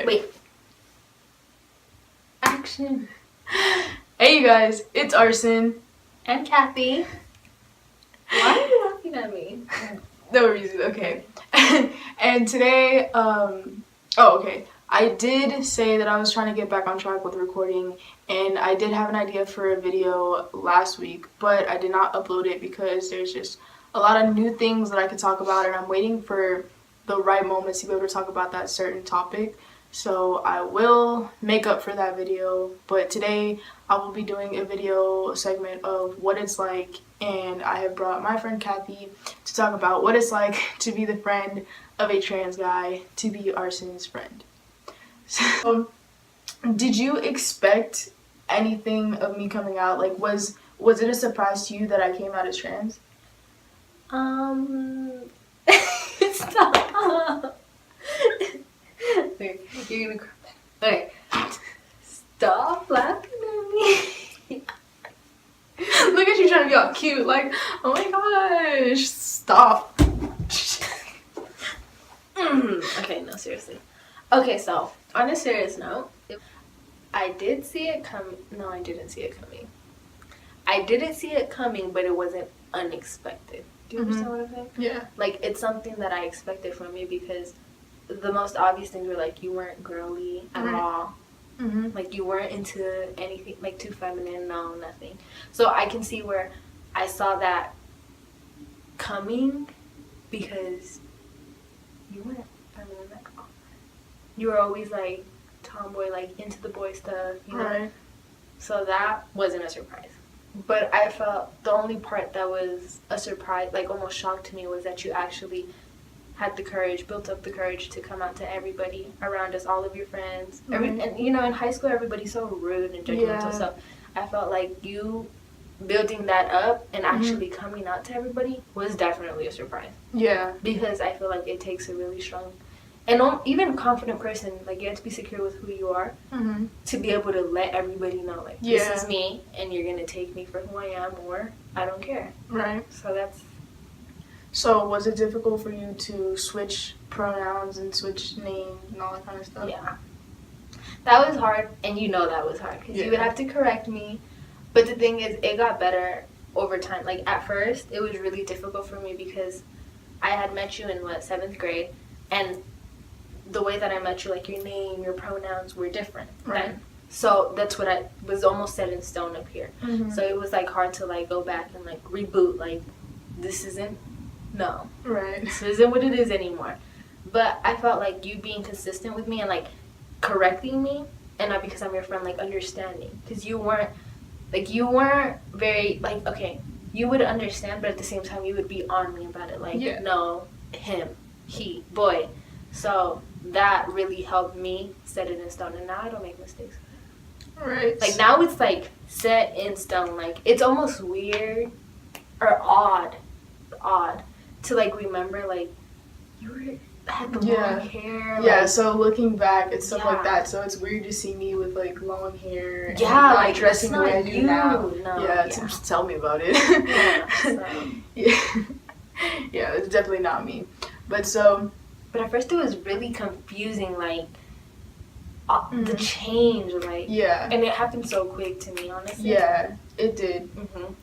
Wait. Action. Hey you guys, it's Arsen. And Kathy. Why are you laughing at me? No reason, okay. And today, okay. I did say that I was trying to get back on track with recording, and I did have an idea for a video last week, but I did not upload it because there's just a lot of new things that I could talk about, and I'm waiting for the right moments to be able to talk about that certain topic. So I will make up for that video, but today I will be doing a video segment of what it's like, and I have brought my friend Kathy to talk about what it's like to be the friend of a trans guy, to be Arsen's friend. So, did you expect anything of me coming out? Like, was it a surprise to you that I came out as trans? Stop. Wait, you're gonna cry. Okay. Stop laughing at me. Look at you trying to be all cute, like, oh my gosh, stop. Okay, no, seriously. Okay, so, on a serious note, I did see it come. No, I didn't see it coming. I didn't see it coming, but it wasn't unexpected. Do you understand what I'm saying? Yeah. Like, it's something that I expected from you because the most obvious things were, like, you weren't girly at all. Like, you weren't into anything, like, too feminine, no, nothing. So I can see where I saw that coming because you weren't feminine at all. You were always, like, tomboy, like, into the boy stuff, you know? Right. So that wasn't a surprise. But I felt the only part that was a surprise, like, almost shocked to me, was that you actually had the courage, built up the courage to come out to everybody around us, all of your friends. And, you know, in high school, everybody's so rude and judgmental. So I felt like you building that up and actually coming out to everybody was definitely a surprise. Yeah. Because I feel like it takes a really strong and even confident person, like, you have to be secure with who you are to be able to let everybody know, like, this is me, and you're going to take me for who I am, or I don't care. Right. So that's... So was it difficult for you to switch pronouns and switch names and all that kind of stuff? Yeah. That was hard, and you know that was hard, because you would have to correct me. But the thing is, it got better over time. Like, at first, it was really difficult for me because I had met you in, 7th grade, and the way that I met you, like, your name, your pronouns were different. Right. So that's what I was almost set in stone up here. So it was, like, hard to, like, go back and, like, reboot. Like, this isn't, no. Right. This isn't what it is anymore. But I felt like you being consistent with me and, like, correcting me, and not because I'm your friend, like, understanding. Because you weren't very, like, okay, you would understand, but at the same time, you would be on me about it. Like, no, him, he, boy. So that really helped me set it in stone, and now I don't make mistakes. Right. Like, now it's, like, set in stone. Like, it's almost weird or odd to, like, remember, like, you had the long hair. Yeah, like, so looking back and stuff like that, so it's weird to see me with, like, long hair and like, dressing the way I do now. No, Just tell me about it. Yeah, it's definitely not me. But at first it was really confusing, like, the change, like, and it happened so quick to me, honestly. Yeah, it did.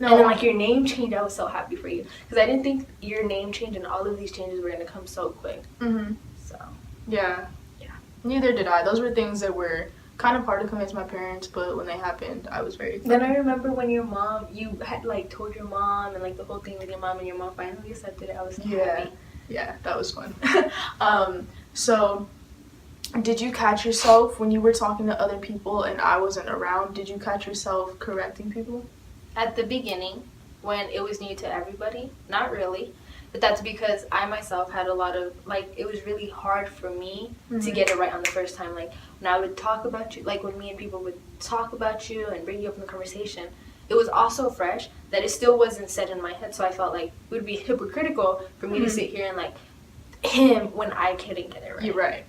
No. And then, like, your name change, I was so happy for you, because I didn't think your name change and all of these changes were going to come so quick. So. Yeah. Neither did I. Those were things that were kind of hard to convince my parents, but when they happened, I was very excited. Then I remember when you had, like, told your mom, and, like, the whole thing with your mom, and your mom finally accepted it. I was so happy. Yeah, that was fun. So, did you catch yourself when you were talking to other people and I wasn't around? Did you catch yourself correcting people? At the beginning, when it was new to everybody, not really. But that's because I myself had a lot of, like, it was really hard for me to get it right on the first time. Like, when I would talk about you, like, when me and people would talk about you and bring you up in the conversation, it was also fresh that it still wasn't set in my head. So I felt like it would be hypocritical for me to sit here and, like, him when I couldn't get it right. You're right.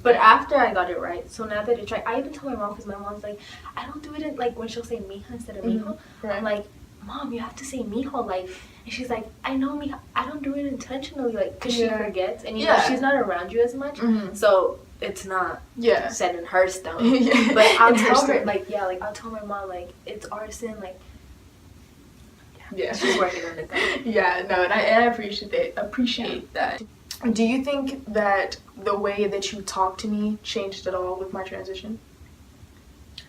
But after I got it right, so now that it's right, I even tell my mom, because my mom's like, I don't do it in, like, when she'll say mija instead of mijo. Right. I'm like, Mom, you have to say mijo, like, and she's like, I know, mija, I don't do it intentionally, like, because she forgets, and, you know, she's not around you as much, so it's not Yeah. set in her stone. Yeah. But I'll In her tell her, stone. like, yeah, like, I'll tell my mom, like, it's Arsen, like, Yeah. she's working on it though. Yeah, no, and I appreciate that. Do you think that the way that you talk to me changed at all with my transition?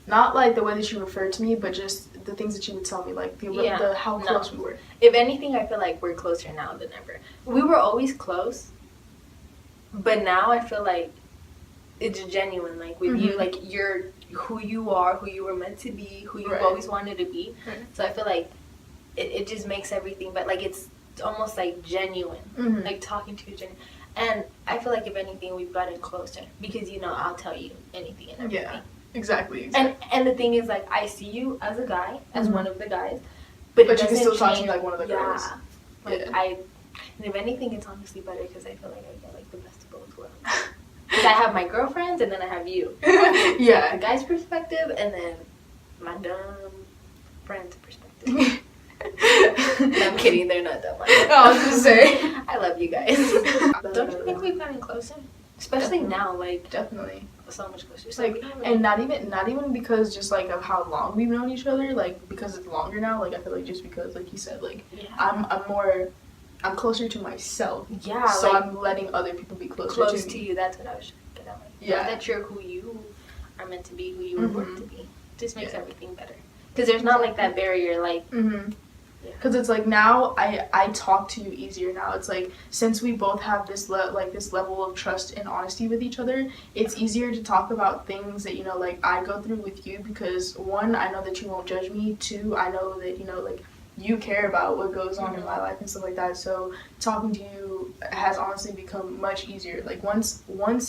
Not like the way that you referred to me, but just the things that you would tell me, like the how close we were. If anything, I feel like we're closer now than ever. We were always close, but now I feel like it's genuine. Like with you, like you're who you are, who you were meant to be, who you've always wanted to be. Right. So I feel like it just makes everything, but like it's almost like genuine, like talking to you genuine. And I feel like if anything, we've gotten closer because I'll tell you anything and everything. Yeah, exactly. And the thing is, like, I see you as a guy, as one of the guys, but you can still talk to me like one of the girls. Like and if anything, it's honestly better because I feel like I get like the best of both worlds. Because I have my girlfriends and then I have you. Yeah. The guy's perspective and then my dumb friend's perspective. No, I'm kidding, they're not dumb. I was just saying. I love you guys. Don't you think we've gotten closer? Especially now, like definitely so much closer. So like, and not even because just like of how long we've known each other, like because it's longer now. Like I feel like just because, like you said, like I'm closer to myself. Yeah. So like, I'm letting other people be closer to you. That's what I was trying to get at. Like, yeah. That you're who you are meant to be, who you were born to be. Just makes everything better. Because there's not like that barrier, like. Because it's like now I talk to you easier now. It's like since we both have this this level of trust and honesty with each other, it's easier to talk about things that like I go through with you because one, I know that you won't judge me. Two, I know that like you care about what goes on in my life and stuff like that. So talking to you has honestly become much easier. Like once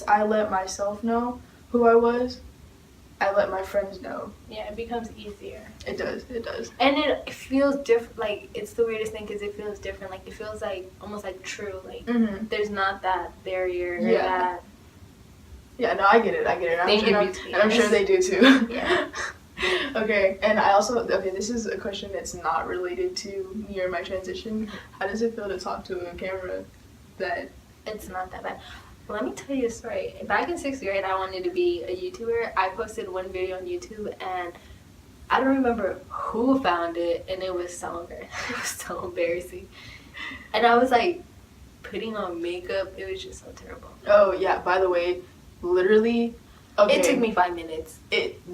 I let myself know who I was, I let my friends know. Yeah, it becomes easier. It does. And it feels different. Like, it's the weirdest thing because it feels different. Like, it feels like almost like true. Like, there's not that barrier or that. Yeah, no, I get it. I'm sure they do too. Yeah. Okay, and this is a question that's not related to me or my transition. How does it feel to talk to a camera that... It's not that bad. Let me tell you a story. Back in 6th grade, I wanted to be a YouTuber. I posted one video on YouTube, and I don't remember who found it, and it was so embarrassing. It was so embarrassing. And I was, like, putting on makeup. It was just so terrible. Oh, yeah. By the way, literally... Okay. It took me 5 minutes.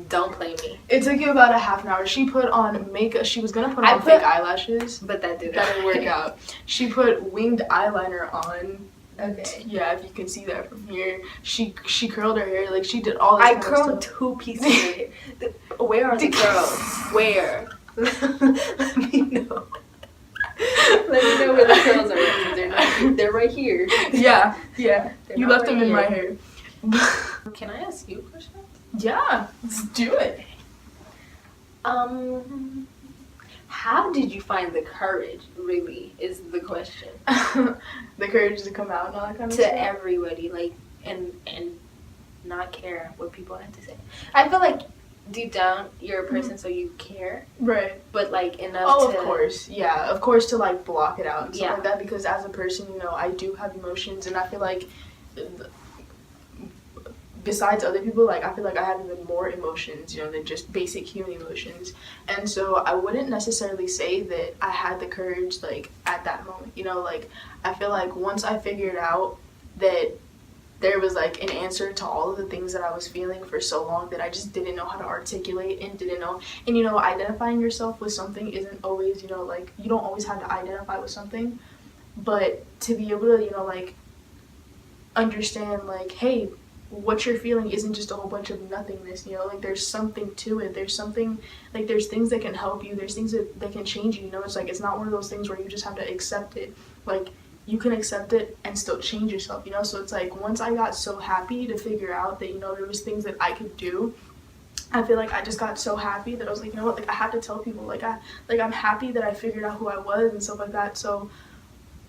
Don't play me. It took you about a half an hour. She put on makeup. She was going to put on fake eyelashes. But that didn't work out. She put winged eyeliner on. Okay. Yeah, if you can see that from here. She curled her hair. Like, she did all this kind of stuff. I curled 2 pieces of hair. Where are the curls? Where? Let me know. Let me know where the curls are. Because they're not. They're right here. Yeah. You left them in my hair. Can I ask you a question? Yeah, let's do it. How did you find the courage, really, is the question. The courage to come out and all that kind of stuff? To everybody, like, and not care what people have to say. I feel like deep down, you're a person, so you care. Right. But, like, enough to... Oh, of course. Yeah, of course to, like, block it out and stuff like that. Because as a person, I do have emotions, and I feel like... Besides other people, like, I feel like I have even more emotions, than just basic human emotions. And so I wouldn't necessarily say that I had the courage, like, at that moment. Like, I feel like once I figured out that there was, like, an answer to all of the things that I was feeling for so long that I just didn't know how to articulate and didn't know. And, identifying yourself with something isn't always, like, you don't always have to identify with something. But to be able to, like, understand, like, hey, what you're feeling isn't just a whole bunch of nothingness, like there's something to it. There's something, like there's things that can help you. There's things that can change you, It's like, it's not one of those things where you just have to accept it. Like, you can accept it and still change yourself, So it's like, once I got so happy to figure out that, there was things that I could do, I feel like I just got so happy that I was like, like I had to tell people, I'm happy that I figured out who I was and stuff like that. So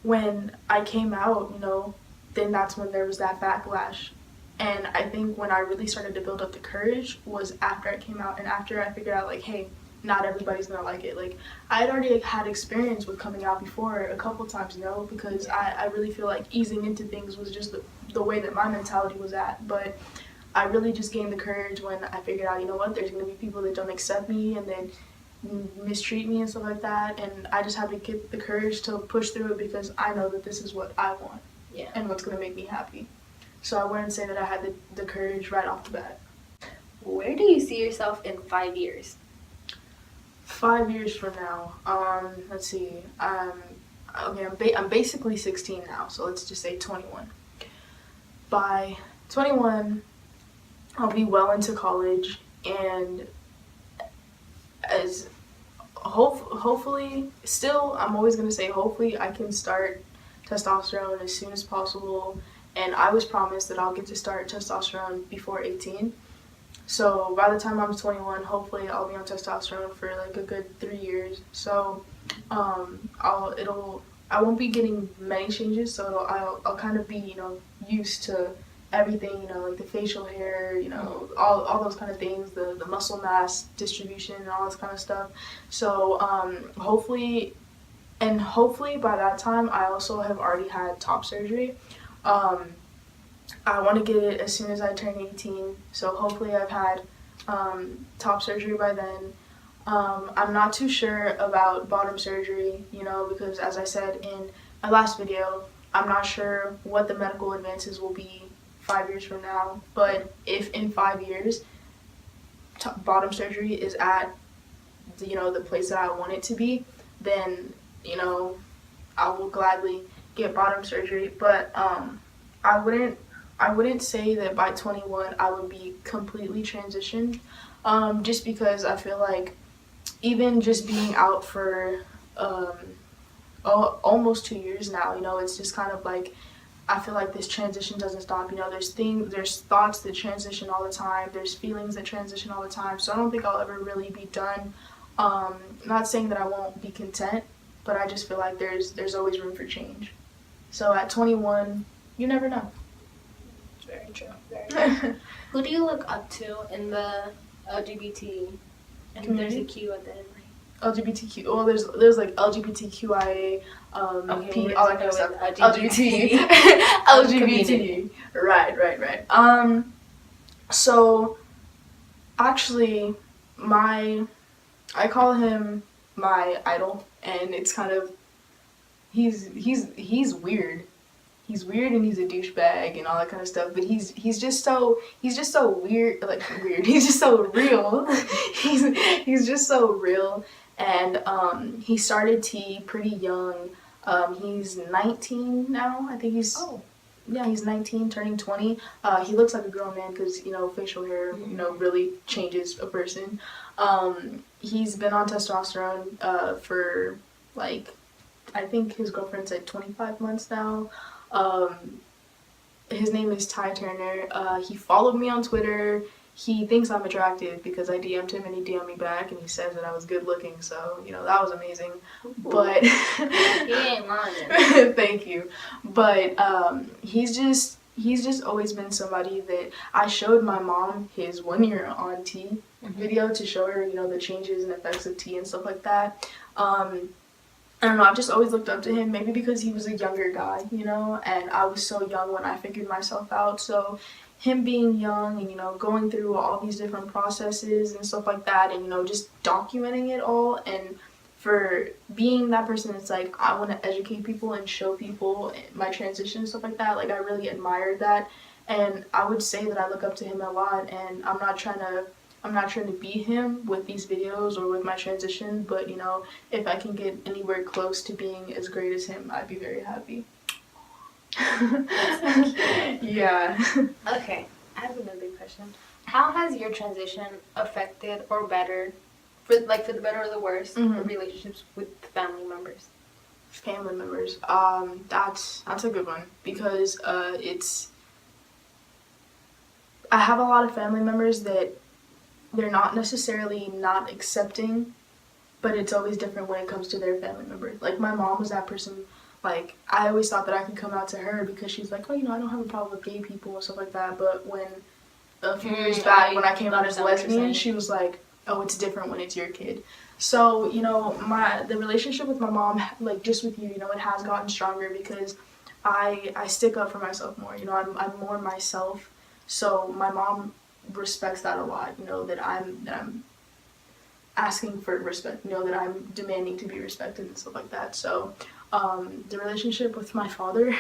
when I came out, then that's when there was that backlash. And I think when I really started to build up the courage was after I came out and after I figured out, like, hey, not everybody's gonna like it. Like, I had already had experience with coming out before a couple times, you know, because I really feel like easing into things was just the way that my mentality was at. But I really just gained the courage when I figured out, you know what, there's gonna be people that don't accept me and then mistreat me and stuff like that, and I just had to get the courage to push through it because I know that this is what I want and what's gonna make me happy. So I wouldn't say that I had the courage right off the bat. Where do you see yourself in 5 years? 5 years from now, let's see. I'm basically 16 now, so let's just say 21. By 21, I'll be well into college, and as hopefully, still, I'm always gonna say hopefully I can start testosterone as soon as possible. And I was promised that I'll get to start testosterone before 18. So by the time I'm 21, hopefully I'll be on testosterone for like a good 3 years. So I won't be getting many changes. So I'll kind of be, you know, used to everything, you know, like the facial hair, you know, all those kind of things, the muscle mass distribution and all this kind of stuff. So hopefully by that time I also have already had top surgery. I want to get it as soon as I turn 18, so hopefully I've had top surgery by then. I'm not too sure about bottom surgery, you know, because as I said in my last video, I'm not sure what the medical advances will be 5 years from now, but if in 5 years bottom surgery is at the place that I want it to be, then, you know, I will gladly get bottom surgery. But I wouldn't say that by 21 I would be completely transitioned, just because I feel like even just being out for almost 2 years now, you know, it's just kind of like I feel like this transition doesn't stop. You know, there's thoughts that transition all the time. There's feelings that transition all the time. So I don't think I'll ever really be done. Not saying that I won't be content, but I just feel like there's always room for change. So at 21, you never know. Very true. Very true. Who do you look up to in the LGBT? And community? There's a Q at the end. LGBTQ. Well, there's like LGBTQIA, P, all that kind of stuff. LGBT. LGBT. Right. So actually, I call him my idol, and it's kind of he's weird. He's weird and he's a douchebag and all that kind of stuff, but he's just so weird, like weird. He's just so real. he's just so real, and he started tea pretty young. He's 19 now. I think he's he's 19, turning 20. He looks like a grown man because, you know, facial hair, you know, really changes a person. He's been on testosterone for like, I think his girlfriend said 25 months now. His name is Ty Turner. He followed me on Twitter. He thinks I'm attractive because I DM'd him and he DM'd me back, and he says that I was good looking, so, you know, that was amazing. Ooh. But he ain't lying. Thank you. But he's just always been somebody that I showed my mom his 1 year on tea video to show her, you know, the changes and effects of tea and stuff like that. I don't know, I've just always looked up to him, maybe because he was a younger guy, you know, and I was so young when I figured myself out. So him being young and, you know, going through all these different processes and stuff like that, and, you know, just documenting it all, and for being that person that's like, I want to educate people and show people my transition and stuff like that, like, I really admired that. And I would say that I look up to him a lot, and I'm not trying to be him with these videos or with my transition, but, you know, if I can get anywhere close to being as great as him, I'd be very happy. That's so cute. Yeah. Okay, I have another question. How has your transition affected or bettered, for the better or the worse, relationships with family members? Family members. That's a good one, because I have a lot of family members that they're not necessarily not accepting, but it's always different when it comes to their family member. Like, my mom was that person, like, I always thought that I could come out to her because she's like, oh, you know, I don't have a problem with gay people and stuff like that, but when, a few years back, when I came out as lesbian, she was like, oh, it's different when it's your kid. So, you know, the relationship with my mom, like just with you, you know, it has gotten stronger because I stick up for myself more. You know, I'm more myself. So my mom respects that a lot. You know, that I'm asking for respect. You know, that I'm demanding to be respected and stuff like that. So, the relationship with my father,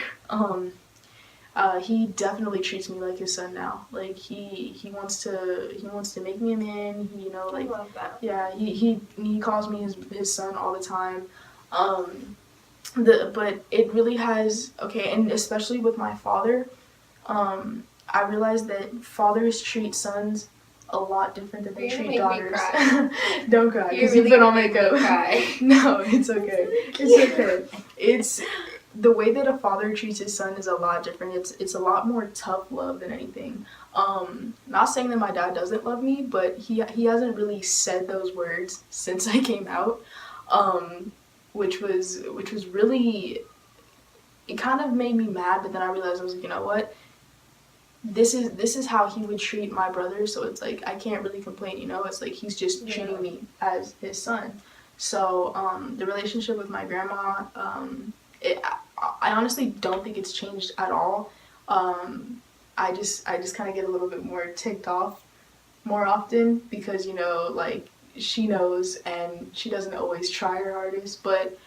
he definitely treats me like his son now. Like he wants to make me a man. He, you know, like, I love that. yeah, he calls me his son all the time. But it really has, okay, and especially with my father, I realized that fathers treat sons a lot different than they You're gonna treat make me daughters. cry. Don't cry, You're because really you put on gonna make me makeup. cry. No, it's okay. It's okay. It's the way that a father treats his son is a lot different. It's a lot more tough love than anything. Not saying that my dad doesn't love me, but he hasn't really said those words since I came out. Which was really, it kind of made me mad, but then I realized I was like, you know what? This is how he would treat my brother, so it's like I can't really complain, you know? It's like he's just treating me as his son. So, the relationship with my grandma, I honestly don't think it's changed at all. I just kind of get a little bit more ticked off more often because, you know, like, she knows and she doesn't always try her hardest, but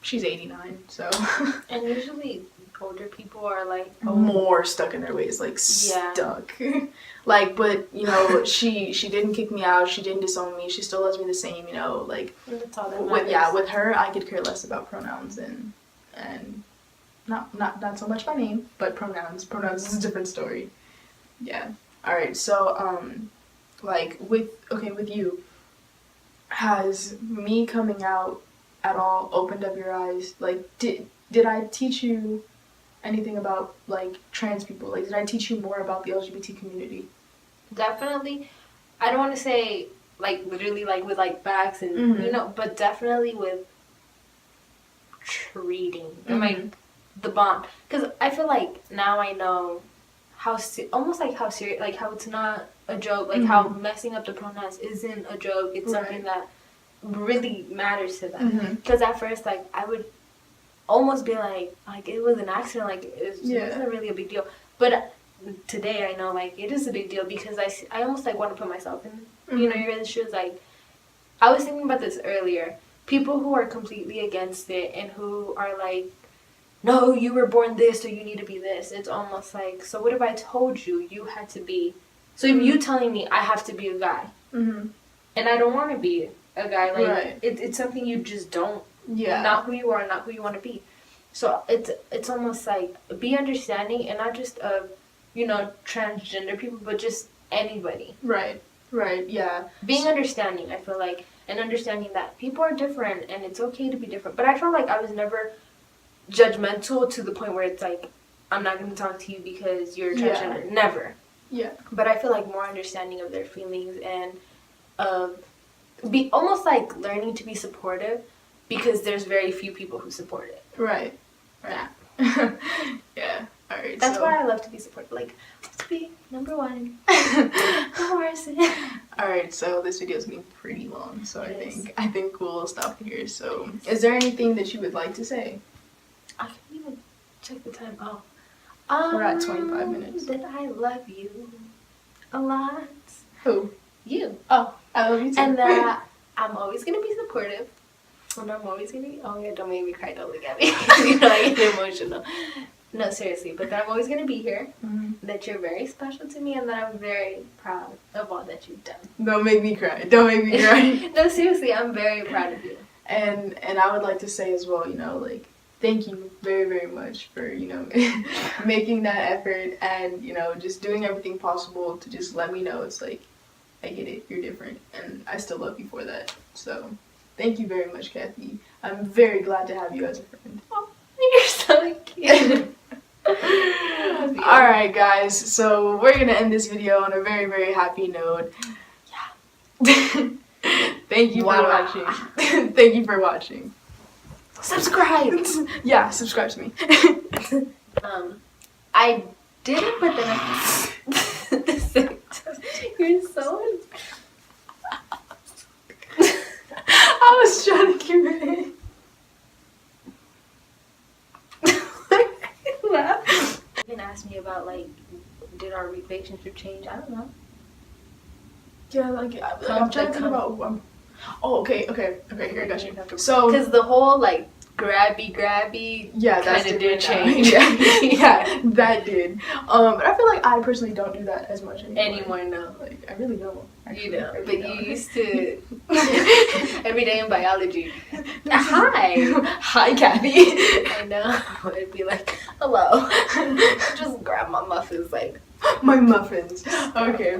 she's 89, so. And usually older people are like, oh, more stuck in their ways, like stuck. Like, but you know, she didn't kick me out, she didn't disown me, she still loves me the same, you know, like, that's all that matters. with her I could care less about pronouns and not so much my name, but pronouns is a different story. Yeah. All right, so like with you, has me coming out at all opened up your eyes? Like, did I teach you anything about, like, trans people? Like, did I teach you more about the LGBT community? Definitely. I don't want to say, like, literally, like, with, like, facts and, you know, but definitely with treating and, like, the bond. Because I feel like now I know how, almost like how serious, like, how it's not a joke, like, how messing up the pronouns isn't a joke. It's something that really matters to them. Because at first, like, I would almost be like it was an accident, like it wasn't really a big deal. But today I know, like, it is a big deal because I almost, like, want to put myself in, you know, your shoes. Like, I was thinking about this earlier. People who are completely against it and who are like, no, you were born this, so you need to be this. It's almost like, so what if I told you you had to be? So if you telling me I have to be a guy, and I don't want to be a guy, like, it's something you just don't. Not who you are, not who you want to be. So it's almost like, be understanding, and not just of, you know, transgender people, but just anybody. Right, yeah. Being understanding, I feel like, and understanding that people are different and it's okay to be different. But I feel like I was never judgmental to the point where it's like, I'm not going to talk to you because you're transgender. Never. Yeah. But I feel like more understanding of their feelings and be almost like learning to be supportive, because there's very few people who support it. Right. Yeah. Yeah. All right. That's why I love to be supportive. Like, to be number one. Arsen. All right. So this video is getting pretty long. So I think we'll stop here. So, is there anything that you would like to say? I can't even check the time. Oh. We're at 25 minutes. That I love you a lot. Who? You. Oh, I love you too. And that I'm always gonna be supportive. And I'm always gonna be, oh yeah, don't make me cry, don't look at me. You know, I get emotional. No, seriously, but that I'm always gonna be here. That you're very special to me, and that I'm very proud of all that you've done. Don't make me cry. Don't make me cry. No, seriously, I'm very proud of you. And I would like to say as well, you know, like, thank you very, very much for, you know, making that effort and, you know, just doing everything possible to just let me know it's like, I get it, you're different, and I still love you for that. So, thank you very much, Kathy. I'm very glad to have you as a friend. Oh, you're so cute. Alright, guys, so we're gonna end this video on a very, very happy note. Yeah. Thank you for watching. Thank you for watching. Subscribe! Yeah, subscribe to me. I didn't, but then I... You're so... about like, did our relationship change? I don't know. Yeah, like I'm trying to think about who I'm. Oh, okay, here I got you. So because the whole like grabby, yeah, that did change. yeah, that did. But I feel like I personally don't do that as much anymore. No, like I really don't. Actually, you know, really but don't. you used to every day in biology. Hi, Kathy. I know. It'd be like, hello. Just grab my muffins, like my muffins. Okay.